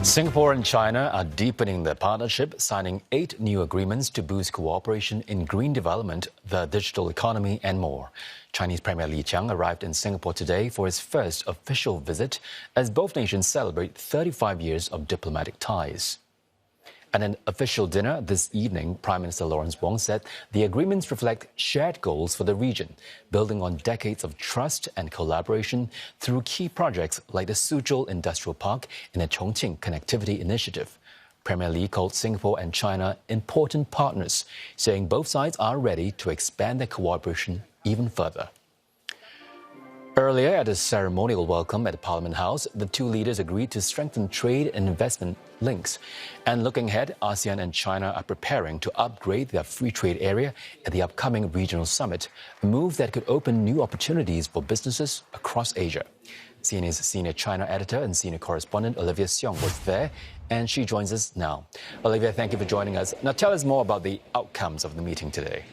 Singapore and China are deepening their partnership, signing 8 new agreements to boost cooperation in green development, the digital economy, and more. Chinese Premier Li Qiang arrived in Singapore today for his first official visit as both nations celebrate 35 years of diplomatic ties. At an official dinner this evening, Prime Minister Lawrence Wong said the agreements reflect shared goals for the region, building on decades of trust and collaboration through key projects like the Suzhou Industrial Park and the Chongqing Connectivity Initiative. Premier Li called Singapore and China important partners, saying both sides are ready to expand their cooperation even further. Earlier, at a ceremonial welcome at the Parliament House, the two leaders agreed to strengthen trade and investment links. And looking ahead, ASEAN and China are preparing to upgrade their free trade area at the upcoming regional summit, a move that could open new opportunities for businesses across Asia. CNA's senior China editor and senior correspondent Olivia Siong was there, and she joins us now. Olivia, thank you for joining us. Now tell us more about the outcomes of the meeting today.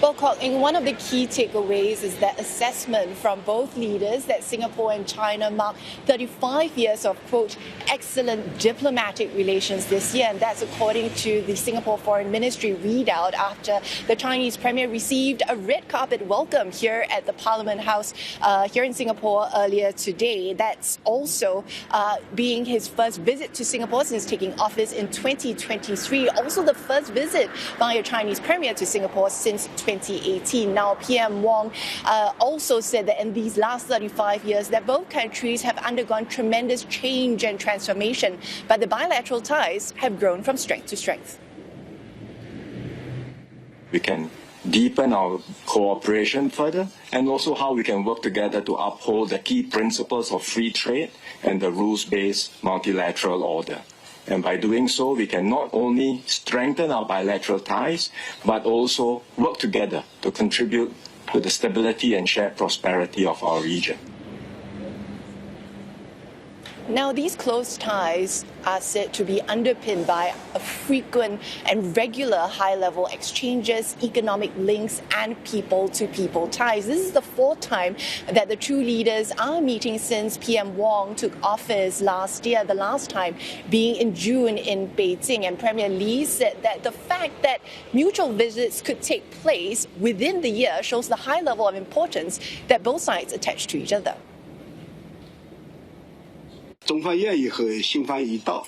Well, Colin, one of the key takeaways is that assessment from both leaders that Singapore and China mark 35 years of, quote, excellent diplomatic relations this year. And that's according to the Singapore Foreign Ministry readout after the Chinese Premier received a red carpet welcome here at the Parliament House here in Singapore earlier today. That's also being his first visit to Singapore since taking office in 2023. Also the first visit by a Chinese Premier to Singapore since 2018. Now, PM Wong also said that in these last 35 years that both countries have undergone tremendous change and transformation, but the bilateral ties have grown from strength to strength. We can deepen our cooperation further, and also how we can work together to uphold the key principles of free trade and the rules-based multilateral order. And by doing so, we can not only strengthen our bilateral ties, but also work together to contribute to the stability and shared prosperity of our region. Now, these close ties are said to be underpinned by a frequent and regular high-level exchanges, economic links, and people-to-people ties. This is the fourth time that the two leaders are meeting since PM Wong took office last year, the last time being in June in Beijing. And Premier Li said that the fact that mutual visits could take place within the year shows the high level of importance that both sides attach to each other. 中方愿意和新方一道，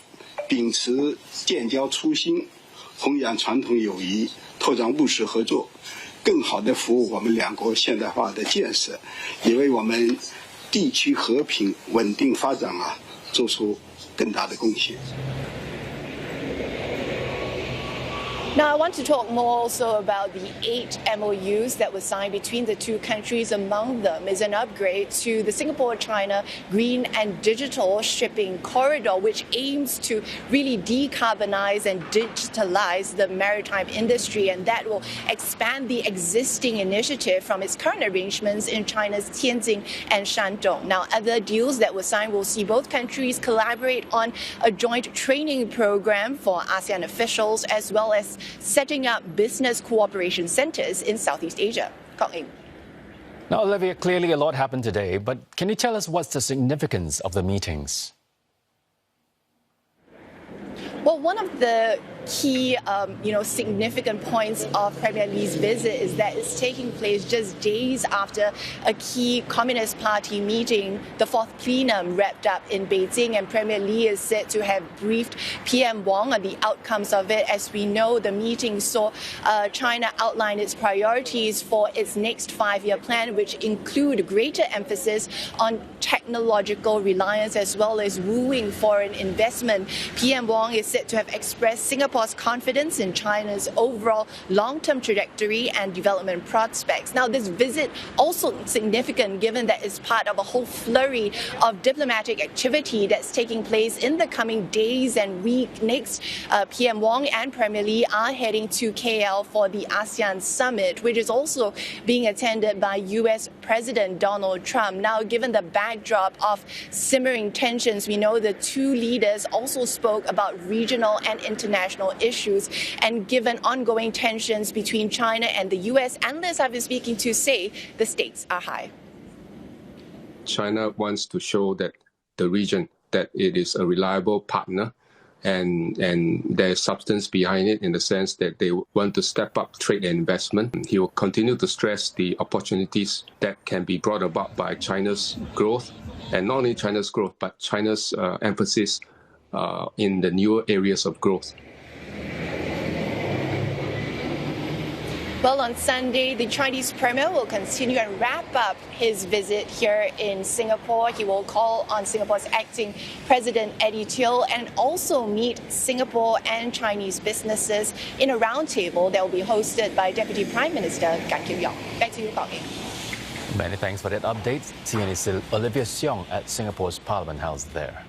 秉持建交初心，弘扬传统友谊，拓展务实合作，更好地服务我们两国现代化的建设，也为我们地区和平稳定发展做出更大的贡献。 Now, I want to talk more also about the 8 MOUs that were signed between the two countries. Among them is an upgrade to the Singapore-China Green and Digital Shipping Corridor, which aims to really decarbonize and digitalize the maritime industry, and that will expand the existing initiative from its current arrangements in China's Tianjin and Shandong. Now, other deals that were signed will see both countries collaborate on a joint training program for ASEAN officials, as well as setting up business cooperation centers in Southeast Asia. Now, Olivia, clearly a lot happened today, but can you tell us what's the significance of the meetings? Well, one of the key, significant points of Premier Li's visit is that it's taking place just days after a key Communist Party meeting, the 4th plenum, wrapped up in Beijing, and Premier Li is said to have briefed PM Wong on the outcomes of it. As we know, the meeting saw China outline its priorities for its next 5-year plan, which include greater emphasis on technological reliance as well as wooing foreign investment. PM Wong is said to have expressed Singapore's confidence in China's overall long-term trajectory and development prospects. Now, this visit also significant given that it's part of a whole flurry of diplomatic activity that's taking place in the coming days and week. Next, PM Wong and Premier Li are heading to KL for the ASEAN summit, which is also being attended by US President Donald Trump. Now, given the backdrop of simmering tensions, we know the two leaders also spoke about regional and international issues. And given ongoing tensions between China and the US, analysts I've been speaking to say the stakes are high. China wants to show that the region that it is a reliable partner, and there's substance behind it in the sense that they want to step up trade and investment. He will continue to stress the opportunities that can be brought about by China's growth, and not only China's growth, but China's emphasis in the newer areas of growth. Well, on Sunday, the Chinese Premier will continue and wrap up his visit here in Singapore. He will call on Singapore's acting President Eddie Teo and also meet Singapore and Chinese businesses in a roundtable that will be hosted by Deputy Prime Minister Gan Kim Yong. Back to you, Kwame. Many thanks for that update. CNN's Olivia Siong at Singapore's Parliament House there.